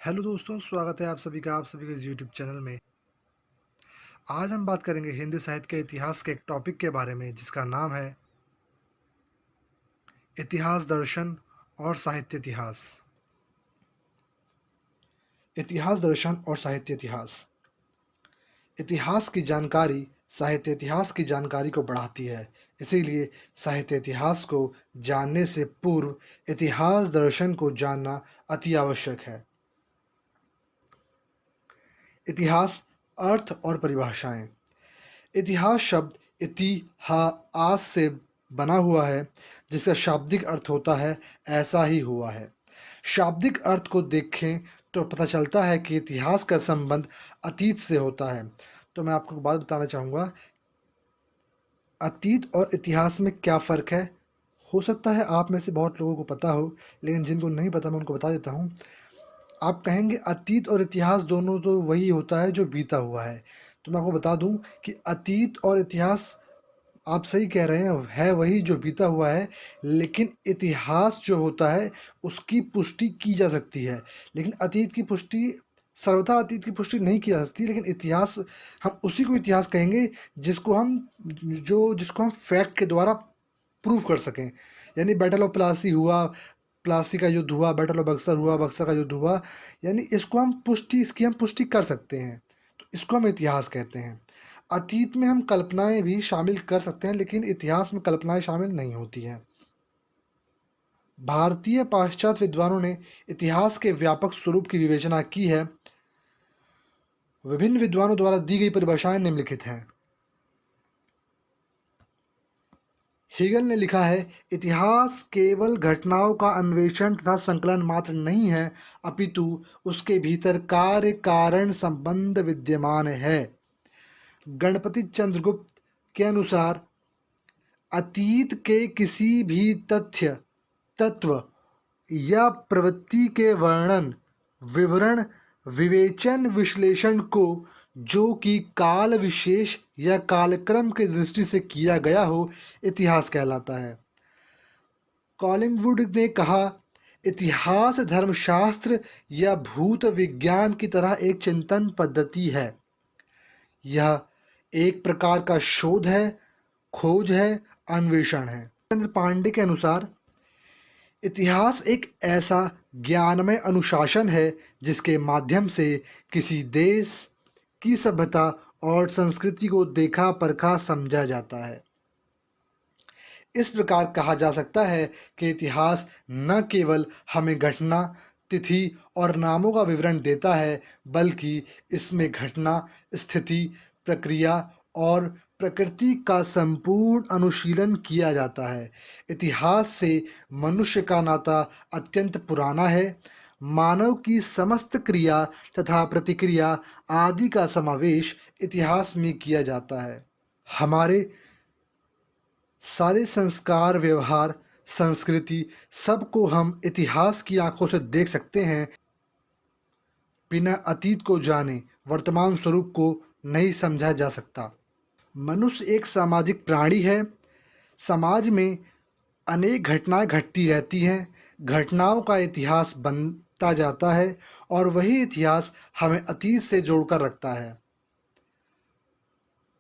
Hello दोस्तों, स्वागत है आप सभी के इस यूट्यूब चैनल में। आज हम बात करेंगे हिंदी साहित्य के इतिहास के एक टॉपिक के बारे में जिसका नाम है इतिहास दर्शन और साहित्य इतिहास। इतिहास दर्शन और साहित्य इतिहास। इतिहास की जानकारी साहित्य इतिहास की जानकारी को बढ़ाती है। इसीलिए साहित्य इतिहास को जानने से पूर्व इतिहास दर्शन को जानना अति आवश्यक है। इतिहास अर्थ और परिभाषाएं। इतिहास शब्द इतिहास से बना हुआ है, जिसका शाब्दिक अर्थ होता है ऐसा ही हुआ है। शाब्दिक अर्थ को देखें तो पता चलता है कि इतिहास का संबंध अतीत से होता है। तो मैं आपको एक बात बताना चाहूँगा, अतीत और इतिहास में क्या फ़र्क है। हो सकता है आप में से बहुत लोगों को पता हो, लेकिन जिनको नहीं पता मैं उनको बता देता हूँ। आप कहेंगे अतीत और इतिहास दोनों तो वही होता है जो बीता हुआ है। तो मैं आपको बता दूं कि अतीत और इतिहास, आप सही कह रहे हैं, है वही जो बीता हुआ है, लेकिन इतिहास जो होता है उसकी पुष्टि की जा सकती है। लेकिन अतीत की पुष्टि, सर्वथा अतीत की पुष्टि नहीं की जा सकती, लेकिन इतिहास, हम उसी को इतिहास कहेंगे जिसको हम फैक्ट के द्वारा प्रूव कर सकें। यानी बैटल ऑफ प्लासी हुआ, प्लासी का युद्ध हुआ, बैटल ऑफ बक्सर हुआ, बक्सर का युद्ध हुआ, यानी इसकी हम पुष्टि कर सकते हैं। तो इसको हम इतिहास कहते हैं। अतीत में हम कल्पनाएं भी शामिल कर सकते हैं, लेकिन इतिहास में कल्पनाएं शामिल नहीं होती हैं। भारतीय पाश्चात्य विद्वानों ने इतिहास के व्यापक स्वरूप की विवेचना की है। विभिन्न विद्वानों द्वारा दी गई परिभाषाएं निम्नलिखित हैं। हेगल ने लिखा है, इतिहास केवल घटनाओं का अन्वेषण तथा संकलन मात्र नहीं है, अपितु उसके भीतर कार्य कारण संबंध विद्यमान है। गणपति चंद्रगुप्त के अनुसार अतीत के किसी भी तत्व या प्रवृत्ति के वर्णन, विवरण, विवेचन, विश्लेषण को जो कि काल विशेष या कालक्रम की दृष्टि से किया गया हो, इतिहास कहलाता है। कॉलिंगवुड ने कहा, इतिहास धर्मशास्त्र या भूत विज्ञान की तरह एक चिंतन पद्धति है। यह एक प्रकार का शोध है, खोज है, अन्वेषण है। चंद्र पांडे के अनुसार इतिहास एक ऐसा ज्ञानमय अनुशासन है जिसके माध्यम से किसी देश की सभ्यता और संस्कृति को देखा परखा समझा जाता है। इस प्रकार कहा जा सकता है कि इतिहास न केवल हमें घटना, तिथि और नामों का विवरण देता है, बल्कि इसमें घटना, स्थिति, प्रक्रिया और प्रकृति का संपूर्ण अनुशीलन किया जाता है। इतिहास से मनुष्य का नाता अत्यंत पुराना है। मानव की समस्त क्रिया तथा प्रतिक्रिया आदि का समावेश इतिहास में किया जाता है। हमारे सारे संस्कार, व्यवहार, संस्कृति, सबको हम इतिहास की आंखों से देख सकते हैं। बिना अतीत को जाने वर्तमान स्वरूप को नहीं समझा जा सकता। मनुष्य एक सामाजिक प्राणी है। समाज में अनेक घटनाएं घटती रहती हैं। घटनाओं का इतिहास बनता जाता है और वही इतिहास हमें अतीत से जोड़कर रखता है।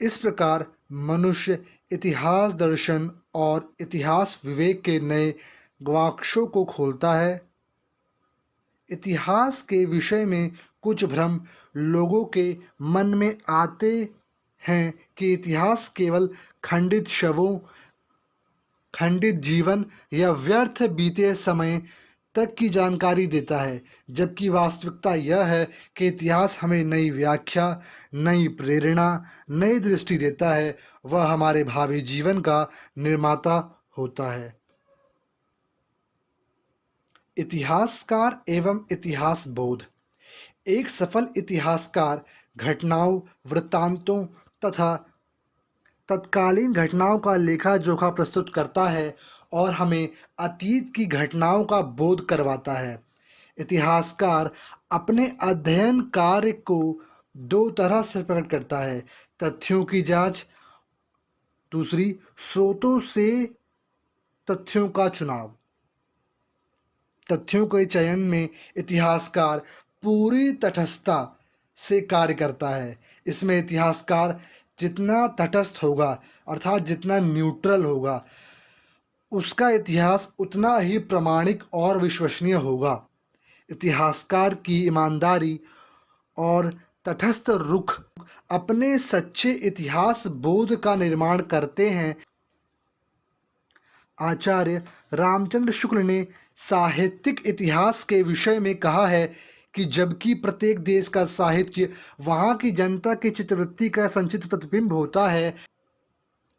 इस प्रकार मनुष्य इतिहास दर्शन और इतिहास विवेक के नए गवाक्षों को खोलता है। इतिहास के विषय में कुछ भ्रम लोगों के मन में आते हैं कि इतिहास केवल खंडित शवों, खंडित जीवन या व्यर्थ बीते समय तक की जानकारी देता है, जबकि वास्तविकता यह है कि इतिहास हमें नई व्याख्या, नई प्रेरणा, नई दृष्टि देता है। वह हमारे भावी जीवन का निर्माता होता है। इतिहासकार एवं इतिहास बोध। एक सफल इतिहासकार घटनाओं, वृत्तांतों तथा तत्कालीन घटनाओं का लेखा जोखा प्रस्तुत करता है और हमें अतीत की घटनाओं का बोध करवाता है। इतिहासकार अपने अध्ययन कार्य को दो तरह से प्रकट करता है, तथ्यों की जांच, दूसरी स्रोतों से तथ्यों का चुनाव। तथ्यों के चयन में इतिहासकार पूरी तटस्थता से कार्य करता है। इसमें इतिहासकार जितना तटस्थ होगा, अर्थात जितना न्यूट्रल होगा, उसका इतिहास उतना ही प्रामाणिक और विश्वसनीय होगा। इतिहासकार की ईमानदारी और तटस्थ रुख अपने सच्चे इतिहास बोध का निर्माण करते हैं। आचार्य रामचंद्र शुक्ल ने साहित्यिक इतिहास के विषय में कहा है कि जबकि प्रत्येक देश का साहित्य वहाँ की जनता की चित्तवृत्ति का संचित प्रतिबिंब होता है,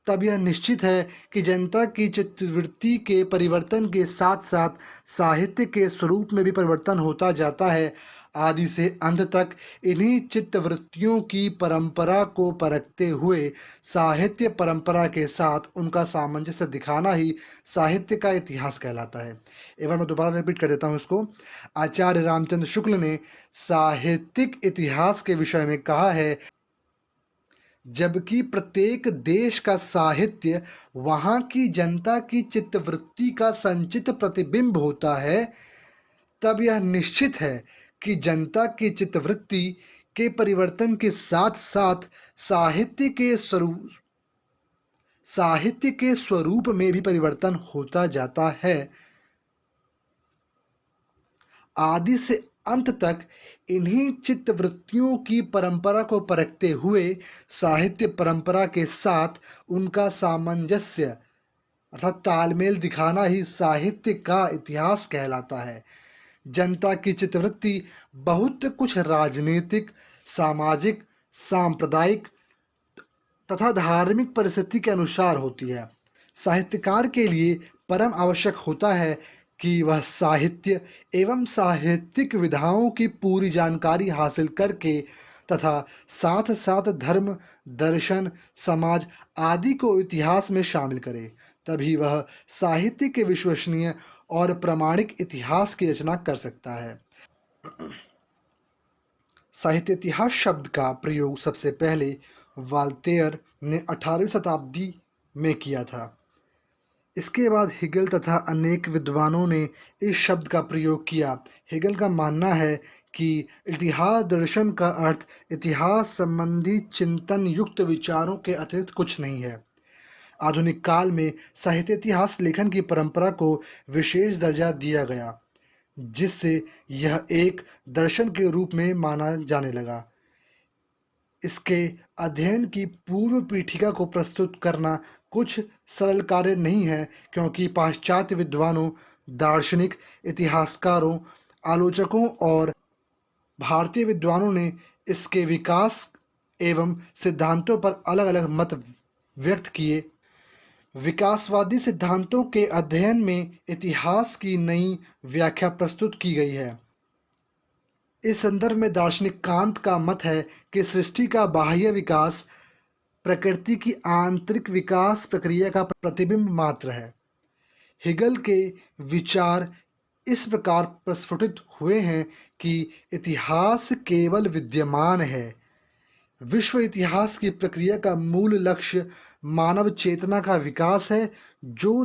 तब यह निश्चित है कि जनता की चित्तवृत्ति के परिवर्तन के साथ साथ साहित्य के स्वरूप में भी परिवर्तन होता जाता है। आदि से अंत तक इन्हीं चित्तवृत्तियों की परंपरा को परखते हुए साहित्य परंपरा के साथ उनका सामंजस्य दिखाना ही साहित्य का इतिहास कहलाता है। एवं मैं दोबारा रिपीट कर देता हूँ इसको। आचार्य रामचंद्र शुक्ल ने साहित्यिक इतिहास के विषय में कहा है, जबकि प्रत्येक देश का साहित्य वहाँ की जनता की चित्तवृत्ति का संचित प्रतिबिंब होता है, तब यह निश्चित है कि जनता की चित्तवृत्ति के परिवर्तन के साथ साथ साहित्य के स्वरूप में भी परिवर्तन होता जाता है। आदि से अंत तक इन्हीं चित्तवृत्तियों की परंपरा को परखते हुए साहित्य परंपरा के साथ उनका सामंजस्य अर्थात तालमेल दिखाना ही साहित्य का इतिहास कहलाता है। जनता की चित्तवृत्ति बहुत कुछ राजनीतिक, सामाजिक, सांप्रदायिक तथा धार्मिक परिस्थिति के अनुसार होती है। साहित्यकार के लिए परम आवश्यक होता है कि वह साहित्य एवं साहित्यिक विधाओं की पूरी जानकारी हासिल करके तथा साथ साथ धर्म, दर्शन, समाज आदि को इतिहास में शामिल करे। तभी वह साहित्य के विश्वसनीय और प्रामाणिक इतिहास की रचना कर सकता है। साहित्य इतिहास शब्द का प्रयोग सबसे पहले वाल्तेयर ने 18वीं शताब्दी में किया था। इसके बाद हेगल तथा अनेक विद्वानों ने इस शब्द का प्रयोग किया। हेगल का मानना है कि इतिहास दर्शन का अर्थ इतिहास संबंधी चिंतन युक्त विचारों के अतिरिक्त कुछ नहीं है। आधुनिक काल में साहित्य इतिहास लेखन की परंपरा को विशेष दर्जा दिया गया, जिससे यह एक दर्शन के रूप में माना जाने लगा। इसके अध्ययन की पूर्व पीठिका को प्रस्तुत करना कुछ सरल कार्य नहीं है, क्योंकि पाश्चात्य विद्वानों, दार्शनिक, इतिहासकारों, आलोचकों और भारतीय विद्वानों ने इसके विकास एवं सिद्धांतों पर अलग अलग मत व्यक्त किए। विकासवादी सिद्धांतों के अध्ययन में इतिहास की नई व्याख्या प्रस्तुत की गई है। इस संदर्भ में दार्शनिक कांत का मत है कि सृष्टि का बाह्य विकास प्रकृति की आंतरिक विकास प्रक्रिया का प्रतिबिंब मात्र है। हेगल के विचार इस प्रकार प्रस्फुटित हुए हैं कि इतिहास केवल विद्यमान है। विश्व इतिहास की प्रक्रिया का मूल लक्ष्य मानव चेतना का विकास है, जो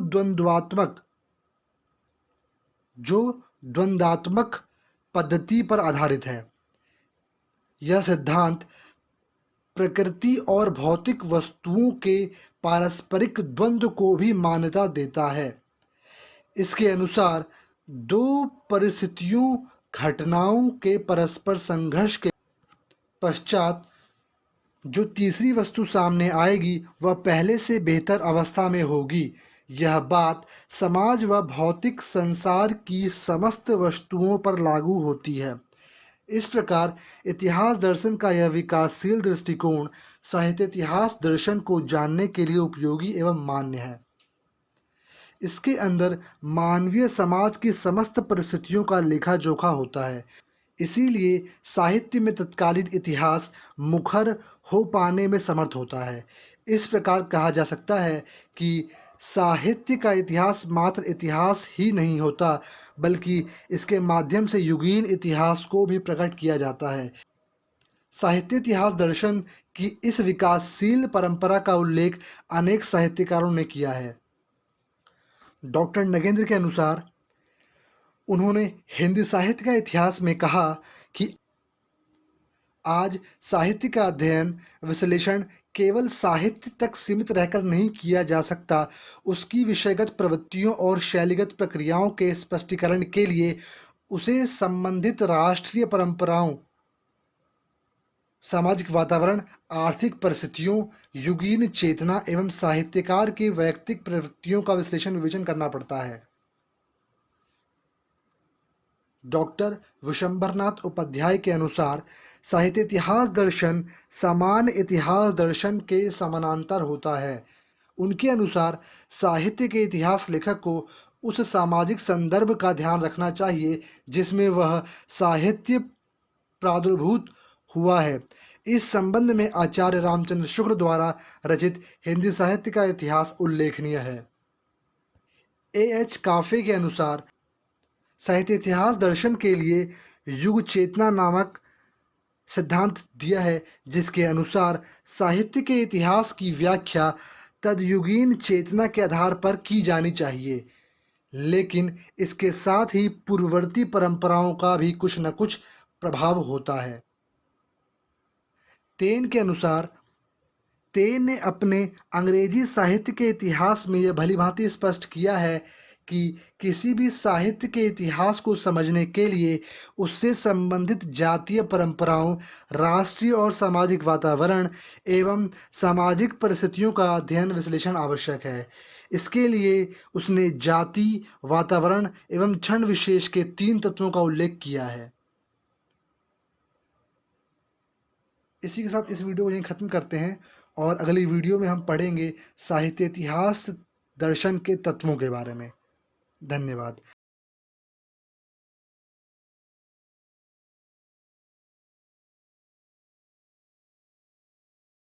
द्वंद्वात्मक पद्धति पर आधारित है। यह सिद्धांत प्रकृति और भौतिक वस्तुओं के पारस्परिक द्वंद्व को भी मान्यता देता है। इसके अनुसार दो परिस्थितियों घटनाओं के परस्पर संघर्ष के पश्चात जो तीसरी वस्तु सामने आएगी वह पहले से बेहतर अवस्था में होगी। यह बात समाज व भौतिक संसार की समस्त वस्तुओं पर लागू होती है। इस प्रकार इतिहास दर्शन का यह विकासशील दृष्टिकोण साहित्य इतिहास दर्शन को जानने के लिए उपयोगी एवं मान्य है। इसके अंदर मानवीय समाज की समस्त परिस्थितियों का लेखा जोखा होता है। इसीलिए साहित्य में तत्कालीन इतिहास मुखर हो पाने में समर्थ होता है। इस प्रकार कहा जा सकता है कि साहित्य का इतिहास मात्र इतिहास ही नहीं होता, बल्कि इसके माध्यम से युगीन इतिहास को भी प्रकट किया जाता है। साहित्य इतिहास दर्शन की इस विकासशील परंपरा का उल्लेख अनेक साहित्यकारों ने किया है। डॉक्टर नगेंद्र के अनुसार उन्होंने हिंदी साहित्य का इतिहास में कहा कि आज साहित्य का अध्ययन विश्लेषण केवल साहित्य तक सीमित रहकर नहीं किया जा सकता। उसकी विषयगत प्रवृत्तियों और शैलीगत प्रक्रियाओं के स्पष्टीकरण के लिए उसे संबंधित राष्ट्रीय परंपराओं, सामाजिक वातावरण, आर्थिक परिस्थितियों, युगीन चेतना एवं साहित्यकार की वैयक्तिक प्रवृत्तियों का विवेचन करना पड़ता है। डॉक्टर विशंबरनाथ उपाध्याय के अनुसार साहित्य इतिहास दर्शन सामान्य इतिहास दर्शन के समानांतर होता है। उनके अनुसार साहित्य के इतिहास लेखक को उस सामाजिक संदर्भ का ध्यान रखना चाहिए जिसमें वह साहित्य प्रादुर्भूत हुआ है। इस संबंध में आचार्य रामचंद्र शुक्ल द्वारा रचित हिंदी साहित्य का इतिहास उल्लेखनीय है। एएच काफे के अनुसार साहित्य इतिहास दर्शन के लिए युग चेतना नामक सिद्धांत दिया है, जिसके अनुसार साहित्य के इतिहास की व्याख्या तदयुगीन चेतना के आधार पर की जानी चाहिए, लेकिन इसके साथ ही पूर्ववर्ती परंपराओं का भी कुछ न कुछ प्रभाव होता है। तेन के अनुसार तेन ने अपने अंग्रेजी साहित्य के इतिहास में यह भलीभांति स्पष्ट किया है कि किसी भी साहित्य के इतिहास को समझने के लिए उससे संबंधित जातीय परंपराओं, राष्ट्रीय और सामाजिक वातावरण एवं सामाजिक परिस्थितियों का अध्ययन विश्लेषण आवश्यक है। इसके लिए उसने जाति, वातावरण एवं क्षण विशेष के 3 तत्वों का उल्लेख किया है। इसी के साथ इस वीडियो को यहीं ख़त्म करते हैं और अगली वीडियो में हम पढ़ेंगे साहित्य इतिहास दर्शन के तत्वों के बारे में। धन्यवाद।